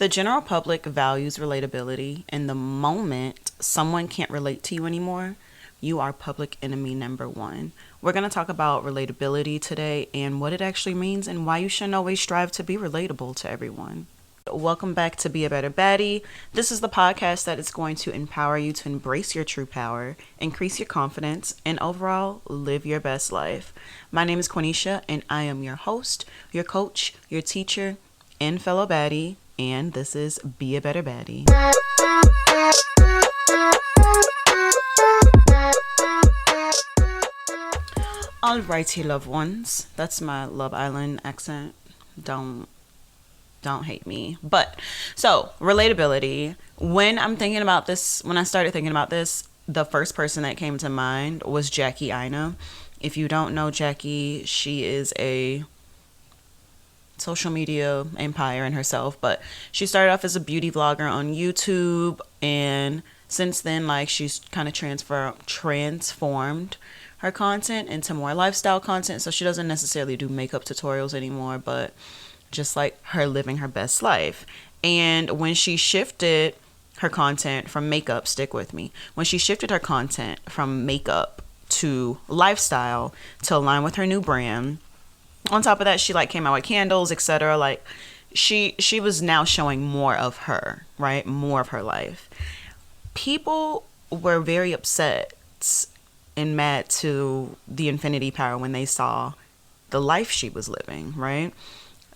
The general public values relatability, and the moment someone can't relate to you anymore, you are public enemy number one. We're going to talk about relatability today and what it actually means and why you shouldn't always strive to be relatable to everyone. Welcome back to Be a Better Baddie. This is the podcast that is going to empower you to embrace your true power, increase your confidence, and overall live your best life. My name is Quenisha, and I am your host, your coach, your teacher, and fellow baddie. And this is Be a Better Baddie. Alrighty, loved ones. That's my Love Island accent. Don't hate me. But so relatability. When I started thinking about this, the first person that came to mind was Jackie Aina. If you don't know Jackie, she is a social media empire in herself, but she started off as a beauty vlogger on YouTube, and since then, she's kind of transformed her content into more lifestyle content. So she doesn't necessarily do makeup tutorials anymore, but just her living her best life. And when she shifted her content from makeup, stick with me, when she shifted her content from makeup to lifestyle to align with her new brand, on top of that, she came out with candles, etc. She was now showing more of her, right? More of her life. People were very upset and mad to the infinity power when they saw the life she was living, right?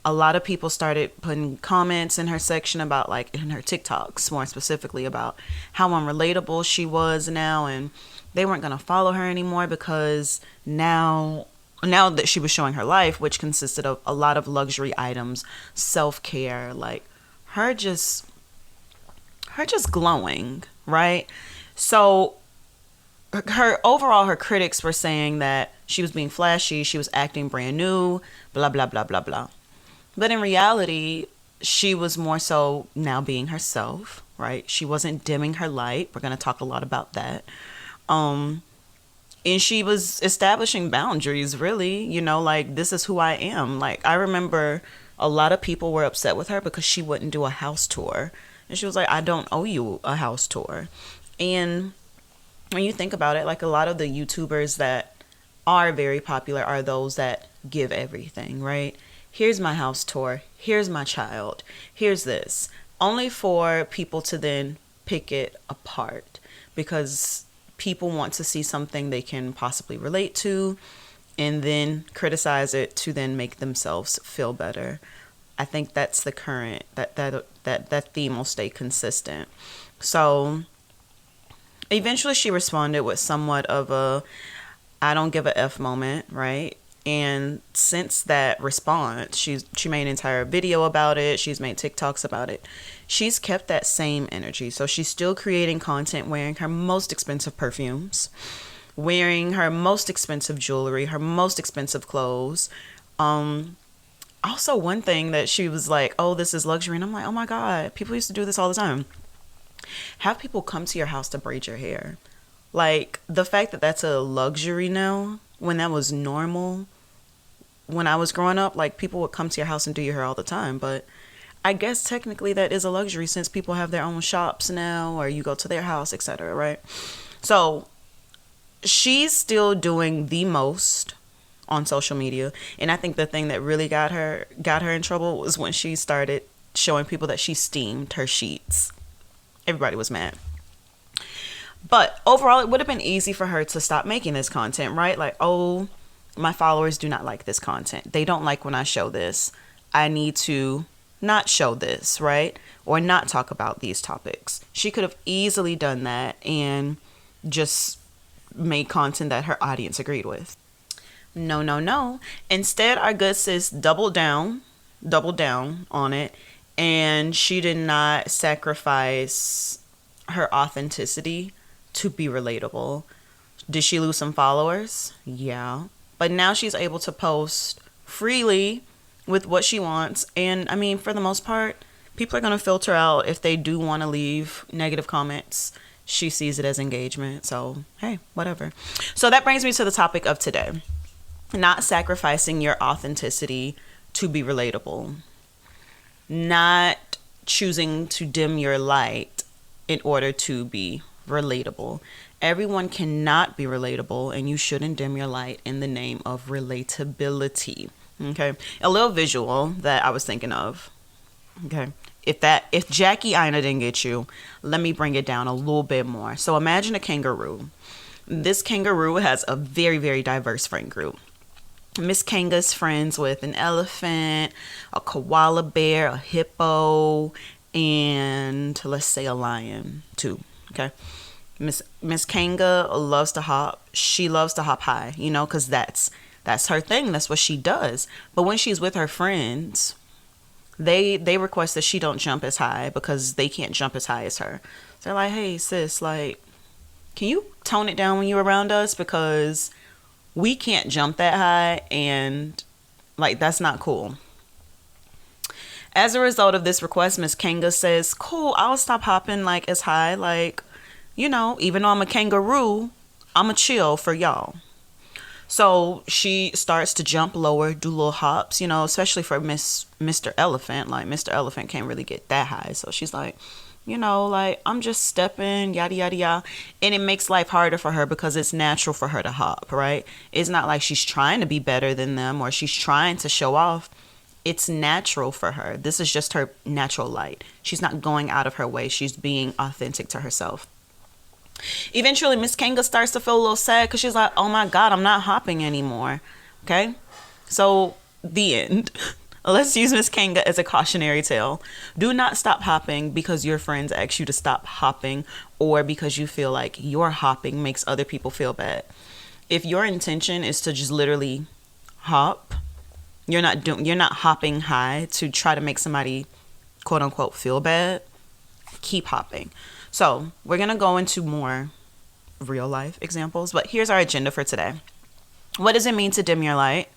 A lot of people started putting comments in her section about, in her TikToks, more specifically, about how unrelatable she was now, and they weren't going to follow her anymore because now that she was showing her life, which consisted of a lot of luxury items, self-care, her just glowing, right? So her critics were saying that she was being flashy, she was acting brand new, blah, blah, blah, blah, blah. But in reality, she was more so now being herself, right? She wasn't dimming her light. We're going to talk a lot about that. And she was establishing boundaries, really, this is who I am. I remember a lot of people were upset with her because she wouldn't do a house tour. And she was like, I don't owe you a house tour. And when you think about it, a lot of the YouTubers that are very popular are those that give everything, right? Here's my house tour. Here's my child. Here's this. Only for people to then pick it apart because people want to see something they can possibly relate to and then criticize it to then make themselves feel better. I think that's the current, that theme will stay consistent. So eventually she responded with somewhat of a I don't give a F moment, right? And since that response, she made an entire video about it. She's made TikToks about it. She's kept that same energy. So she's still creating content wearing her most expensive perfumes, wearing her most expensive jewelry, her most expensive clothes. Also, one thing that she was like, oh, this is luxury. And I'm like, oh my God, people used to do this all the time. Have people come to your house to braid your hair. The fact that that's a luxury now, when that was normal, when I was growing up, people would come to your house and do your hair all the time. But I guess technically that is a luxury since people have their own shops now, or you go to their house, etc., right? So she's still doing the most on social media. And I think the thing that really got her in trouble was when she started showing people that she steamed her sheets. Everybody was mad. But overall, it would have been easy for her to stop making this content, right? Oh, my followers do not like this content. They don't like when I show this. I need to not show this, right? Or not talk about these topics. She could have easily done that and just made content that her audience agreed with. No, no, no. Instead, our good sis doubled down on it, and she did not sacrifice her authenticity to be relatable. Did she lose some followers? Yeah. But now she's able to post freely with what she wants. And I mean, for the most part, people are going to filter out if they do want to leave negative comments. She sees it as engagement. So, hey, whatever. So that brings me to the topic of today. Not sacrificing your authenticity to be relatable. Not choosing to dim your light in order to be relatable. Everyone cannot be relatable, and you shouldn't dim your light in the name of relatability. Okay, a little visual that I was thinking of. Okay, if Jackie Ina didn't get you, let me bring it down a little bit more. So imagine a kangaroo. This kangaroo has a very, very diverse friend group. Miss Kanga's friends with an elephant, a koala bear, a hippo, and let's say a lion too. Okay. Miss Kanga loves to hop. She loves to hop high, because that's her thing. That's what she does. But when she's with her friends, they request that she don't jump as high because they can't jump as high as her. So they're like, hey sis, like, can you tone it down when you're around us, because we can't jump that high, and like, that's not cool. As a result of this request, Miss Kanga says, cool, I'll stop hopping like as high, like, even though I'm a kangaroo, I'm a chill for y'all. So she starts to jump lower, do little hops, especially for Mr. Elephant. Like, Mr. Elephant can't really get that high. So she's like, like, I'm just stepping, yada, yada, yada. And it makes life harder for her because it's natural for her to hop, right? It's not like she's trying to be better than them or she's trying to show off. It's natural for her. This is just her natural light. She's not going out of her way. She's being authentic to herself. Eventually, Miss Kanga starts to feel a little sad because she's like, oh my God, I'm not hopping anymore. Okay? So, the end. Let's use Miss Kanga as a cautionary tale. Do not stop hopping because your friends ask you to stop hopping, or because you feel like your hopping makes other people feel bad. If your intention is to just literally hop, you're not hopping high to try to make somebody, quote unquote, feel bad. Keep hopping. So we're going to go into more real life examples, but here's our agenda for today. What does it mean to dim your light?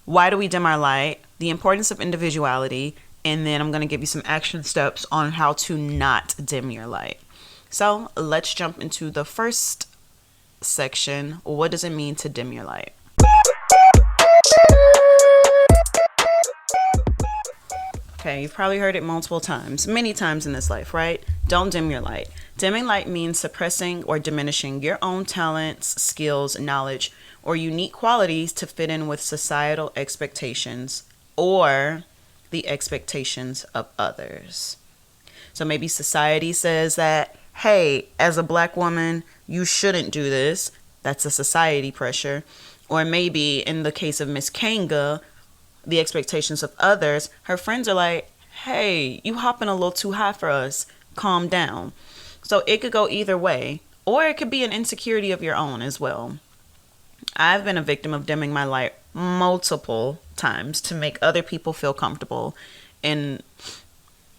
Why do we dim our light? The importance of individuality. And then I'm going to give you some action steps on how to not dim your light. So let's jump into the first section. What does it mean to dim your light? Okay, you've probably heard it multiple times, many times in this life, right? Don't dim your light. Dimming light means suppressing or diminishing your own talents, skills, knowledge, or unique qualities to fit in with societal expectations or the expectations of others. So maybe society says that, hey, as a black woman, you shouldn't do this. That's a society pressure. Or maybe in the case of Miss Kanga, the expectations of others, her friends are like, hey, you hopping a little too high for us. Calm down. So it could go either way, or it could be an insecurity of your own as well. I've been a victim of dimming my light multiple times to make other people feel comfortable in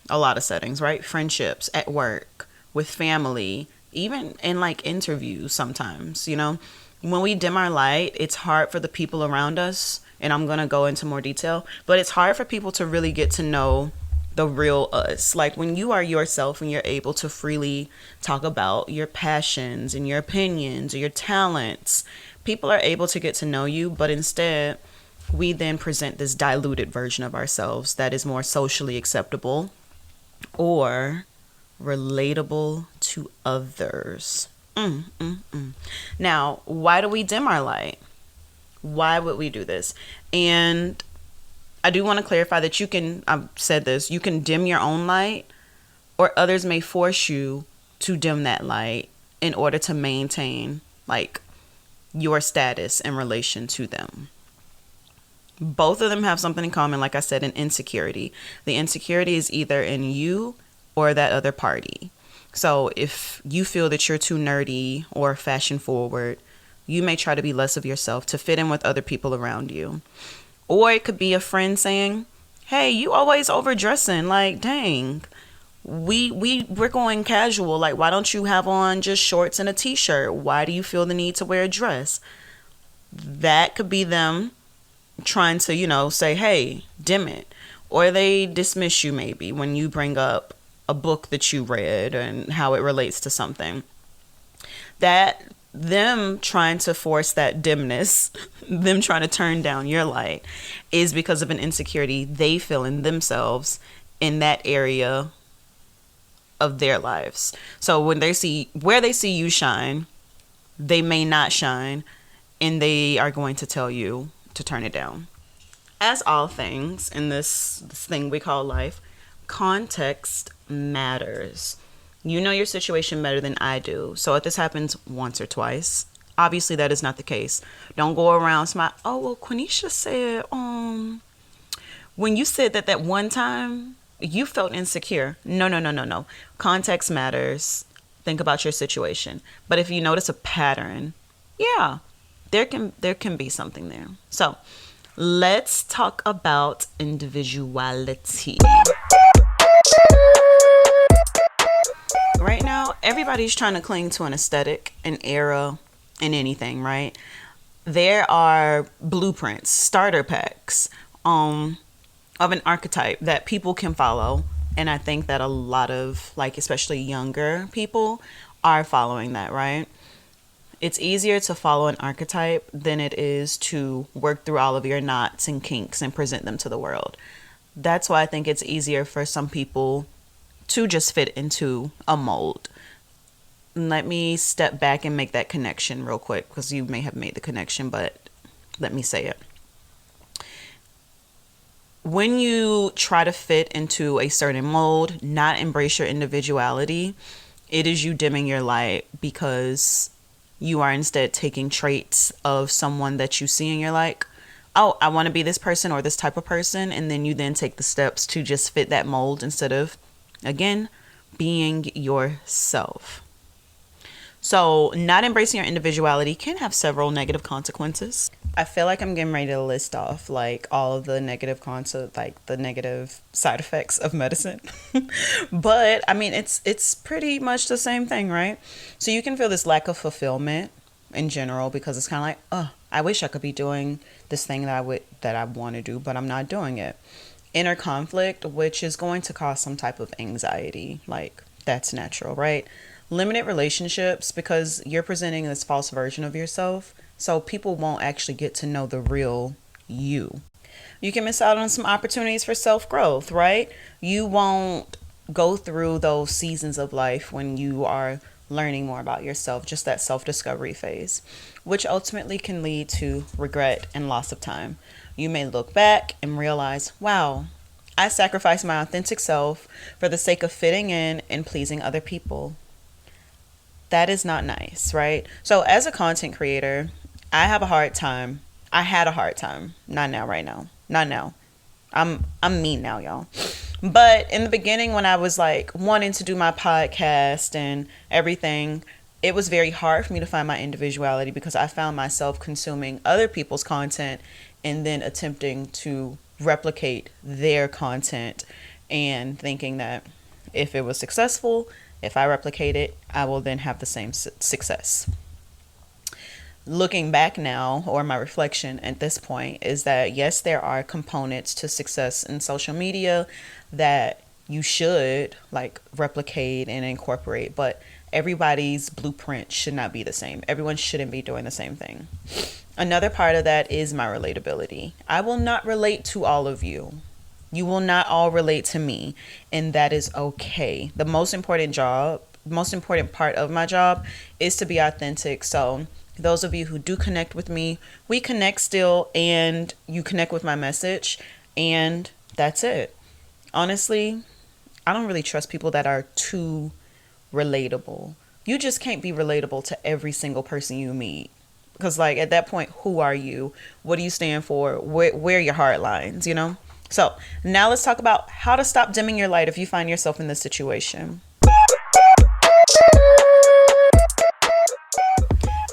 a lot of settings, right? Friendships, at work, with family, even in like interviews sometimes, When we dim our light, it's hard for the people around us, and I'm going to go into more detail, but it's hard for people to really get to know the real us. Like when you are yourself and you're able to freely talk about your passions and your opinions or your talents, people are able to get to know you, but instead we then present this diluted version of ourselves that is more socially acceptable or relatable to others. Now, why do we dim our light? Why would we do this? And I do want to clarify that I've said this, you can dim your own light, or others may force you to dim that light in order to maintain like your status in relation to them. Both of them have something in common, like I said, an insecurity. The insecurity is either in you or that other party. So if you feel that you're too nerdy or fashion forward, you may try to be less of yourself to fit in with other people around you. Or it could be a friend saying, hey, you always overdressing. Like, dang, we're going casual. Like, why don't you have on just shorts and a t-shirt? Why do you feel the need to wear a dress? That could be them trying to, say, hey, dim it. Or they dismiss you maybe when you bring up a book that you read and how it relates to something. That them trying to force that dimness, them trying to turn down your light, is because of an insecurity they feel in themselves, in that area of their lives. So when they see where they see you shine, they may not shine, and they are going to tell you to turn it down. As all things in this thing we call life, context matters. You know your situation better than I do. So if this happens once or twice, obviously that is not the case. Don't go around smile. Oh well, Quenisha said, when you said that one time you felt insecure. No, no, no, no, no. Context matters. Think about your situation. But if you notice a pattern, yeah, there can be something there. So let's talk about individuality. Right now, everybody's trying to cling to an aesthetic, an era, and anything, right? There are blueprints, starter packs, of an archetype that people can follow. And I think that a lot of, like, especially younger people are following that, right? It's easier to follow an archetype than it is to work through all of your knots and kinks and present them to the world. That's why I think it's easier for some people to just fit into a mold. Let me step back and make that connection real quick, because you may have made the connection, but let me say it. When you try to fit into a certain mold, not embrace your individuality, it is you dimming your light, because you are instead taking traits of someone that you see and you're like, oh, I want to be this person or this type of person. And then you then take the steps to just fit that mold instead of, again, being yourself. So not embracing your individuality can have several negative consequences. I feel like I'm getting ready to list off like all of the negative like the negative side effects of medicine. But I mean, it's pretty much the same thing, right? So you can feel this lack of fulfillment in general, because it's kind of like, oh, I wish I could be doing this thing that I want to do, but I'm not doing it. Inner conflict, which is going to cause some type of anxiety, like that's natural, right? Limited relationships, because you're presenting this false version of yourself, so people won't actually get to know the real you. You can miss out on some opportunities for self-growth, right? You won't go through those seasons of life when you are learning more about yourself, just that self-discovery phase, which ultimately can lead to regret and loss of time. You may look back and realize, wow, I sacrificed my authentic self for the sake of fitting in and pleasing other people. That is not nice, right? So as a content creator, I had a hard time. Not now, right now. Not now. I'm mean now, y'all. But in the beginning, when I was like wanting to do my podcast and everything, it was very hard for me to find my individuality, because I found myself consuming other people's content and then attempting to replicate their content and thinking that if it was successful, if I replicate it, I will then have the same success. Looking back now, or my reflection at this point, is that yes, there are components to success in social media that you should like replicate and incorporate, but everybody's blueprint should not be the same. Everyone shouldn't be doing the same thing. Another part of that is my relatability. I will not relate to all of you. You will not all relate to me, and that is okay. The most important part of my job is to be authentic. So those of you who do connect with me, we connect still, and you connect with my message, and that's it. Honestly, I don't really trust people that are too relatable. You just can't be relatable to every single person you meet, because like at that point, who are you? What do you stand for? Where are your hard lines, you know? So now let's talk about how to stop dimming your light if you find yourself in this situation.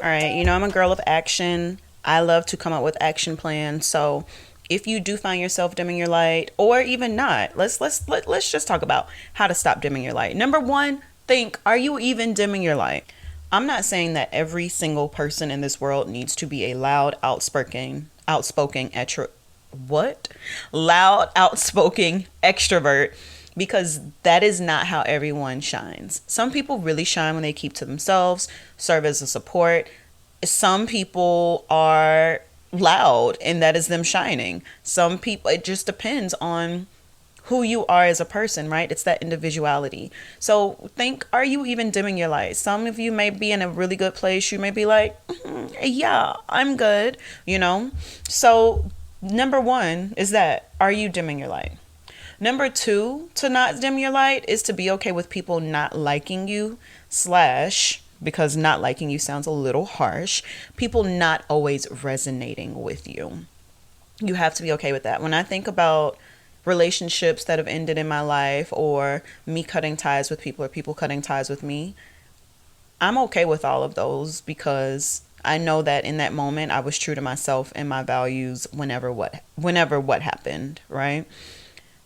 All right, I'm a girl of action. I love to come up with action plans. So if you do find yourself dimming your light, or even not, let's just talk about how to stop dimming your light. Number one, think, are you even dimming your light? I'm not saying that every single person in this world needs to be a loud, outspoken extrovert, because that is not how everyone shines. Some people really shine when they keep to themselves, serve as a support. Some people are loud and that is them shining. Some people, it just depends on who you are as a person, right? It's that individuality. So think, are you even dimming your light? Some of you may be in a really good place. You may be like, yeah, I'm good, you know? So number one is that, are you dimming your light? Number two, to not dim your light is to be okay with people not liking you, slash, because not liking you sounds a little harsh, people not always resonating with you. You have to be okay with that. When I think about relationships that have ended in my life, or me cutting ties with people, or people cutting ties with me, I'm okay with all of those because I know that in that moment I was true to myself and my values whenever what happened, right?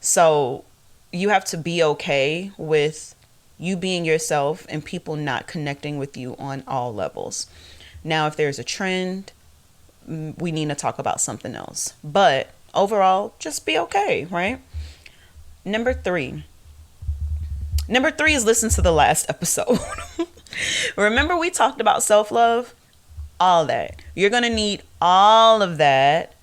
So you have to be okay with you being yourself and people not connecting with you on all levels. Now, if there's a trend, we need to talk about something else. But overall, just be okay, right? Number three. Number three is listen to the last episode. Remember, we talked about self-love? All that. You're going to need all of that,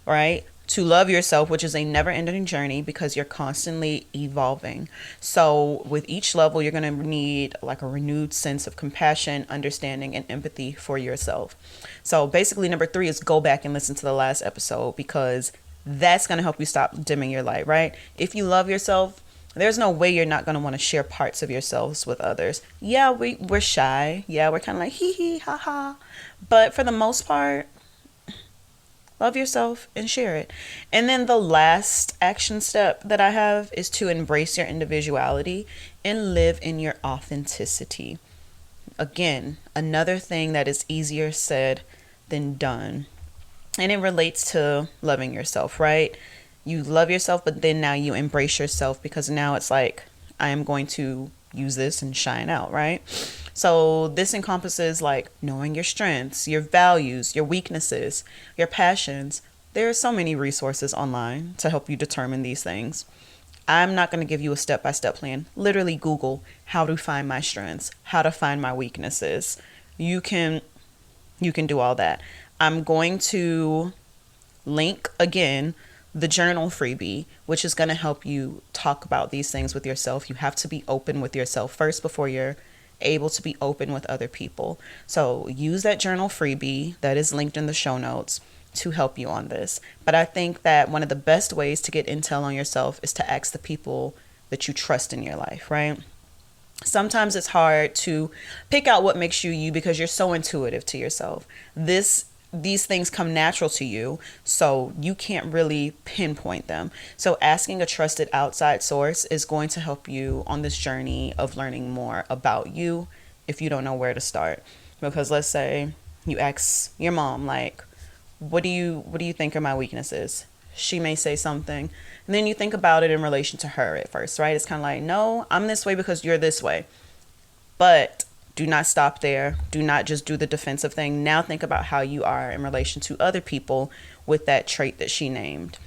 right? To love yourself, which is a never ending journey because you're constantly evolving. So with each level, you're going to need like a renewed sense of compassion, understanding, and empathy for yourself. So basically, number three is go back and listen to the last episode because that's going to help you stop dimming your light, right? If you love yourself, there's no way you're not going to want to share parts of yourselves with others. Yeah, we're shy. Yeah, we're kind of like hee hee ha ha. But for the most part, love yourself and share it. And then the last action step that I have is to embrace your individuality and live in your authenticity. Again, another thing that is easier said than done. And it relates to loving yourself, right? You love yourself, but then now you embrace yourself because now it's like, I am going to use this and shine out, right? So this encompasses like knowing your strengths, your values, your weaknesses, your passions. There are so many resources online to help you determine these things. I'm not going to give you a step-by-step plan. Literally Google how to find my strengths, how to find my weaknesses. You can do all that. I'm going to link again the journal freebie, which is going to help you talk about these things with yourself. You have to be open with yourself first before you're able to be open with other people. So use that journal freebie that is linked in the show notes to help you on this. But I think that one of the best ways to get intel on yourself is to ask the people that you trust in your life, right? Sometimes it's hard to pick out what makes you you because you're so intuitive to yourself. These things come natural to you, so you can't really pinpoint them. So asking a trusted outside source is going to help you on this journey of learning more about you if you don't know where to start. Because let's say you ask your mom, like, what do you think are my weaknesses? She may say something, and then you think about it in relation to her at first, right? It's kind of like, no, I'm this way because you're this way. But do not stop there. Do not just do the defensive thing. Now think about how you are in relation to other people with that trait that she named.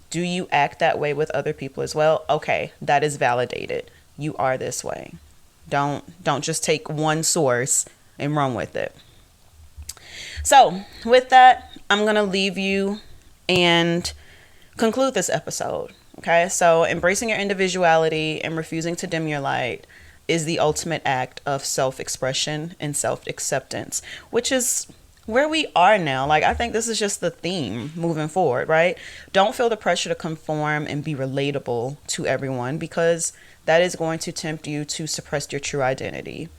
Do you act that way with other people as well? Okay, that is validated. You are this way. Don't just take one source and run with it. So with that, I'm going to leave you and conclude this episode. Okay, so embracing your individuality and refusing to dim your light is the ultimate act of self-expression and self-acceptance, which is where we are now. Like, I think this is just the theme moving forward, right? Don't feel the pressure to conform and be relatable to everyone because that is going to tempt you to suppress your true identity.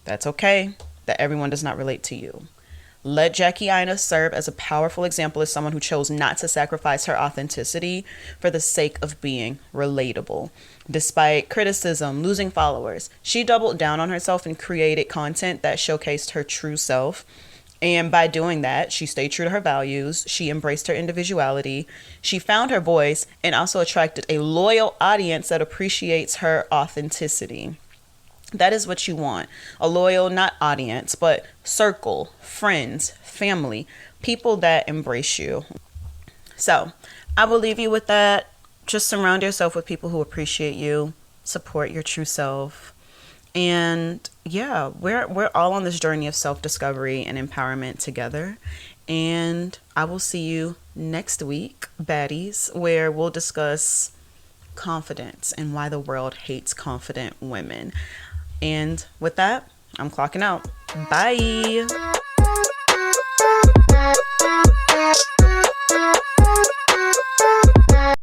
That's okay that everyone does not relate to you. Let Jackie Ina serve as a powerful example as someone who chose not to sacrifice her authenticity for the sake of being relatable. Despite criticism, losing followers, she doubled down on herself and created content that showcased her true self. And by doing that, she stayed true to her values. She embraced her individuality. She found her voice and also attracted a loyal audience that appreciates her authenticity. That is what you want. A loyal, not audience, but circle, friends, family, people that embrace you. So I will leave you with that. Just surround yourself with people who appreciate you, support your true self. And yeah, we're all on this journey of self-discovery and empowerment together. And I will see you next week, baddies, where we'll discuss confidence and why the world hates confident women. And with that, I'm clocking out. Bye.